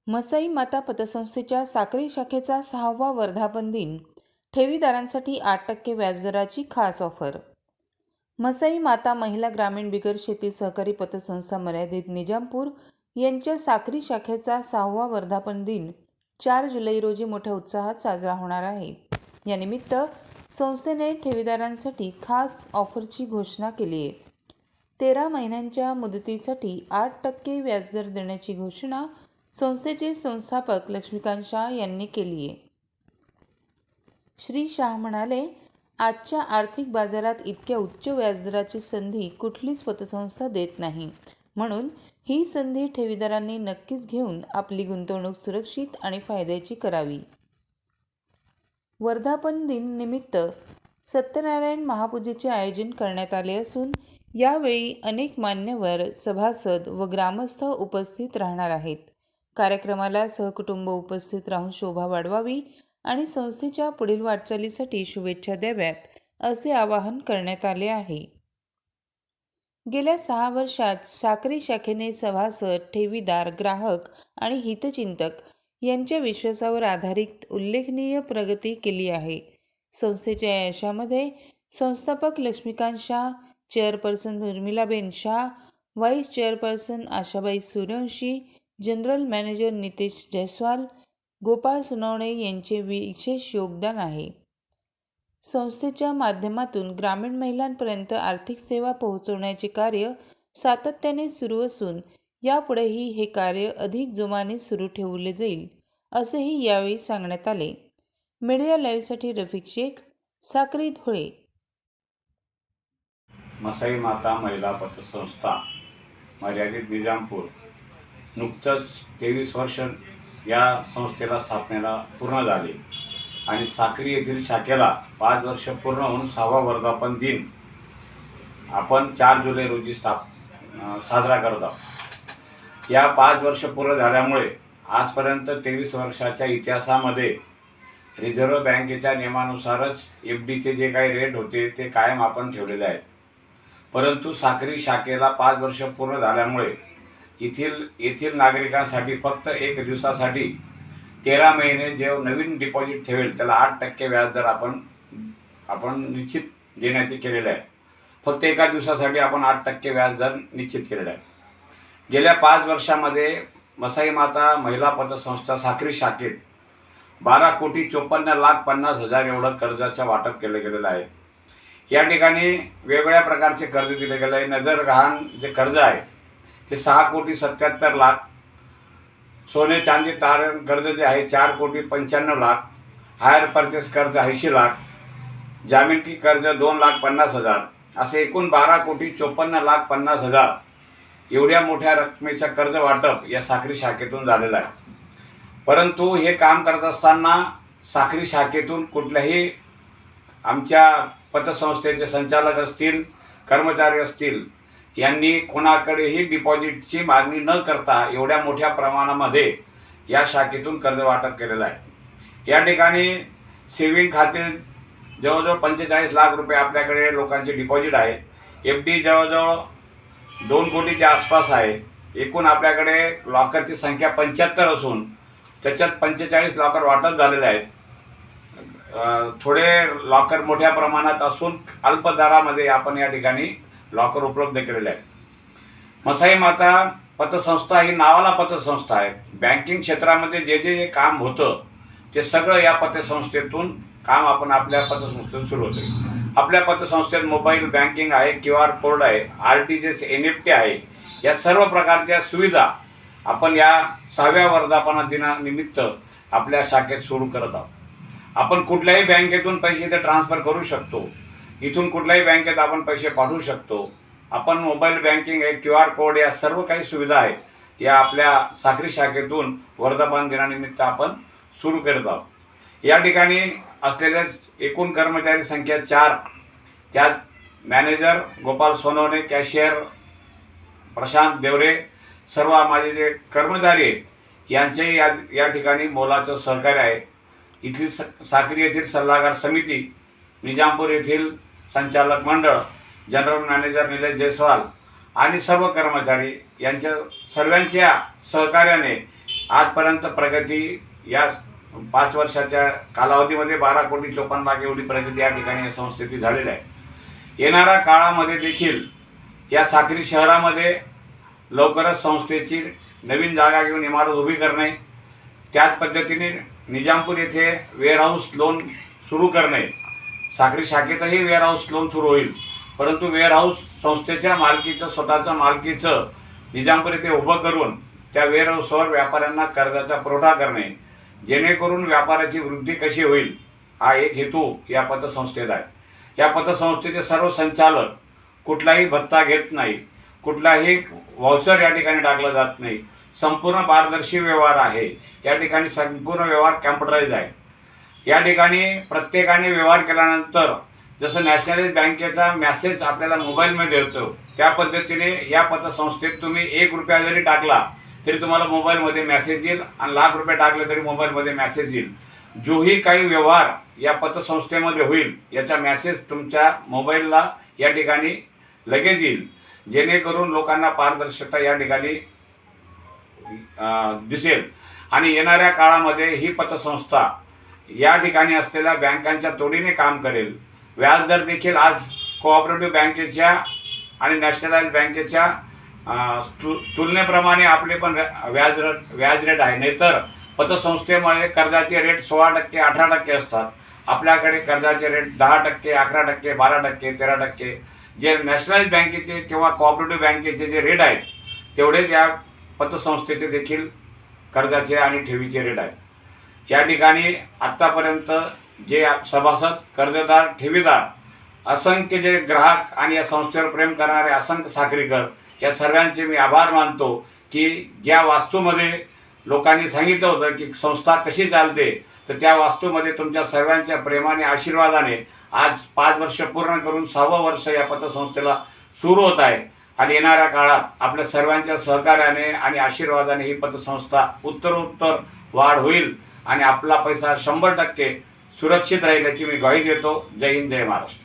मसाई माता पतसंस्थेच्या साक्री शाखेचा 6वा वर्धापन दिन, ठेवीदारांसाठी 8% व्याजदराची खास ऑफर. मसाई माता महिला ग्रामीण बिगर शेती सहकारी पतसंस्था मर्यादित निजामपूर यांच्या साक्री शाखेचा 6वा वर्धापन दिन 4 जुलै रोजी मोठ्या उत्साहात साजरा होणार आहे. यानिमित्त संस्थेने ठेवीदारांसाठी खास ऑफरची घोषणा केली आहे. 13 महिन्यांच्या मुदतीसाठी 8% व्याजदर देण्याची घोषणा संस्थेचे संस्थापक लक्ष्मीकांत शाह यांनी केली आहे. श्री शाह म्हणाले, आजच्या आर्थिक बाजारात इतक्या उच्च व्याजदराची संधी कुठलीच पतसंस्था देत नाही. म्हणून ही संधी ठेवीदारांनी नक्कीच घेऊन आपली गुंतवणूक सुरक्षित आणि फायद्याची करावी. वर्धापन दिन निमित्त सत्यनारायण महापूजेचे आयोजन करण्यात आले असून यावेळी अनेक मान्यवर, सभासद व ग्रामस्थ उपस्थित राहणार आहेत. कार्यक्रमाला सहकुटुंब उपस्थित राहून शोभा वाढवावी आणि संस्थेच्या पुढील वाटचालीसाठी शुभेच्छा द्याव्यात, असे आवाहन करण्यात आले आहे. गेल्या 6 वर्षात साक्री शाखेने सभासद, ठेवीदार, ग्राहक आणि हितचिंतक यांच्या विश्वासावर आधारित उल्लेखनीय प्रगती केली आहे. संस्थेच्या या यशामध्ये संस्थापक Laxmikant Shah, chairperson Urmilaben Shah, vice chairperson Ashabai Suryavanshi, general manager Nitesh Jaiswal, Gopal Sonawane यांचे विशेष योगदान आहे. संस्थेच्या माध्यमातून ग्रामीण महिलांपर्यंत आर्थिक सेवा पोहोचवण्याचे कार्य सातत्याने सुरू असून यापुढेही हे कार्य अधिक जोमाने सुरू ठेवले जाईल, असेही यावेळी सांगण्यात आले. मीडिया लाईव्हसाठी रफिक शेख, साक्री, धुळे. मसाई माता महिला पतसंस्था मर्यादित निजामपूर नुकतंच 23 वर्ष या संस्थेला स्थापनेला पूर्ण झाले आणि साक्री येथील शाखेला 5 वर्ष पूर्ण होऊन 6वा वर्धापन दिन आपण 4 जुलै रोजी साजरा करत आहोत. या 5 वर्ष पूर्ण झाल्यामुळे आजपर्यंत 23 वर्षाच्या इतिहासामध्ये रिझर्व्ह बँकेच्या नियमानुसारच FDचे जे काही रेट होते ते कायम आपण ठेवलेले आहेत. परंतु साक्री शाखेला 5 वर्ष पूर्ण झाल्यामुळे येथील नागरिकांसाठी फक्त 1 दिवसासाठी 13 महिने जे नवीन डिपॉझिट ठेवेल त्याला 8% व्याजदर आपण निश्चित देण्याचे केलेले आहे. फक्त एका दिवसासाठी आपण 8% व्याजदर निश्चित केलेला आहे. गेल्या 5 वर्षामध्ये मसाई माता महिला पतसंस्था साक्री शाखेत 12,54,50,000 एवढं कर्जाचं वाटप केलं गेलेलं आहे. या ठिकाणी वेगवेगळ्या प्रकारचे कर्ज दिले गेले आहे. नजरगहाण जे कर्ज आहे ते 6,77,00,000, सोने चांदी तारण कर्ज जे आहे 4,95,00,000, हायर परचेस कर्ज 80 लाख, जामीनकी कर्ज 2,50,000, असे एकूण 12,54,50,000 एवढ्या मोठ्या रकमेचं कर्ज वाटप या साक्री शाखेतून झालेलं आहे. परंतु हे काम करत असताना साक्री शाखेतून कुठल्याही आमच्या पतसंस्थेचे संचालक असतील, कर्मचारी असतील, यांनी कोणाकडेही डिपॉझिटची मागणी न करता एवढ्या मोठ्या प्रमाणामध्ये या शाखेतून कर्ज वाटप केलेलं आहे. या ठिकाणी सेविंग खाते जवळजवळ 45 लाख रुपये आपल्याकडे लोकांचे डिपॉझिट आहे. FD जवळजवळ 2 कोटीच्या आसपास आहे. एकूण आपल्याकडे लॉकरची संख्या 75 असून त्याच्यात 45 लॉकर वाटप झालेले आहेत. थोडे लॉकर मोठ्या प्रमाणात असून अल्प दरामध्ये आपण या ठिकाणी लॉकर उपलब्ध केलेले आहेत. मसाई माता पतसंस्था ही नावाला पतसंस्था आहे. बँकिंग क्षेत्रामध्ये जे काम होतं ते सगळं या पतसंस्थेतून काम आपण आपल्या पतसंस्थेत सुरू होते. आपल्या पतसंस्थेत मोबाईल बँकिंग आहे, QR कोड आहे, RTGS, NFT आहे. या सर्व प्रकारच्या सुविधा आपण या 6व्या वर्धापन दिनानिमित्त आपल्या शाखेत सुरू करत आहोत. आपण कुठल्याही बँकेतून पैसे इथे ट्रान्सफर करू शकतो. इथून कुठल्याही बँकेत आपण पैसे पाठवू शकतो. आपण मोबाईल बँकिंग आहे, QR कोड, या सर्व काही सुविधा आहेत या आपल्या साक्री शाखेतून वर्धापन दिनानिमित्त आपण सुरू करत आहोत. या ठिकाणी असलेल्या एकूण कर्मचारी संख्या 4. त्यात मॅनेजर गोपाळ सोनवणे, कॅशियर प्रशांत देवरे, सर्व माझे जे कर्मचारी आहेत यांचे या ठिकाणी मोलाचं सहकार्य आहे. इथली साक्री येथील सल्लागार समिती, निजामपूर येथील संचालक मंडळ, जनरल मॅनेजर निलेश जयस्वाल आणि सर्व कर्मचारी यांच्या सर्वांच्या सहकार्याने आजपर्यंत प्रगती या 5 वर्षाच्या कालावधीमध्ये 12,54,00,000 एवढी प्रगती या ठिकाणी या संस्थेची झालेली आहे. येणाऱ्या काळामध्ये देखील या साक्री शहरामध्ये लवकरच संस्थेची नवीन जागा घेऊन इमारत उभी करणे, त्याच पद्धतीने निजामपूर येथे वेअरहाऊस लोन सुरू करणे. साक्री शाखेतही वेअरहाऊस लोन सुरू होईल, परंतु वेअरहाऊस संस्थेच्या मालकीचं स्वतःचं मालकीचं निजामपूर येथे उभं करून त्या वेअरहाऊसवर व्यापाऱ्यांना कर्जाचा पुरवठा करणे, जेणेकरून व्यापाराची वृद्धी कशी होईल हा एक हेतू या पतसंस्थेत आहे. या पतसंस्थेचे सर्व संचालक कुठलाही भत्ता घेत नाही, कुठलाही वाउचर या ठिकाणी टाकला जात नाही, संपूर्ण पारदर्शी व्यवहार आहे. या ठिकाणी संपूर्ण व्यवहार कॅम्प्युटराइज आहे. या ठिकाणी प्रत्येकाने व्यवहार केल्यानंतर जसं नॅशनलाइज बँकेचा मेसेज आपल्याला मोबाईलमध्ये येतो, त्या पद्धतीने या पतसंस्थेत तुम्ही 1 रुपया जरी टाकला तरी तुम्हाला मोबाईलमध्ये मेसेज येईल आणि लाख रुपये टाकले तरी मोबाईलमध्ये मेसेज येईल. जोही काही व्यवहार या पतसंस्थेमध्ये होईल याचा मेसेज तुमच्या मोबाईलला या ठिकाणी लगेच येईल, जेणेकरून लोकांना पारदर्शकता या ठिकाणी दिसेल. आणि येणाऱ्या काळामध्ये ही पतसंस्था या ठिकाणी असलेल्या बँकांच्या तोडीने काम करेल. व्याजदर देखील आज कोऑपरेटिव्ह बँकेच्या आणि नॅशनलाइज बँकेच्या तुलनेप्रमाणे आपले पण व्याज रेट आहे. नाहीतर पतसंस्थेमुळे कर्जाचे रेट 16%, 18% असतात. आपल्याकडे कर्जाचे रेट 10%, 11%, 12%, 13%. जे नॅशनलाइज बँकेचे किंवा कोऑपरेटिव्ह बँकेचे जे रेट आहेत तेवढेच या पतसंस्थेचे देखील कर्जाचे आणि ठेवीचे रेट आहेत. या ठिकाणी आत्तापर्यंत जे सभासद, कर्जदार, ठेवीदार, असंख्य जे ग्राहक आणि या संस्थेवर प्रेम करणारे असंख्य साक्रीकर, या सर्वांचे मी आभार मानतो की ज्या वास्तूमध्ये लोकांनी सांगितलं होतं की संस्था कशी चालते, तर त्या वास्तूमध्ये तुमच्या सर्वांच्या प्रेमाने, आशीर्वादाने आज 5 वर्ष पूर्ण करून 6वं वर्ष या पतसंस्थेला सुरू होत आहे. आणि येणाऱ्या काळात आपल्या सर्वांच्या सहकार्याने आणि आशीर्वादाने ही पतसंस्था उत्तरोत्तर वाढ होईल आणि आपला पैसा 100% सुरक्षित राहील याची मी ग्वाही देतो. जय हिंद, जय महाराष्ट्र.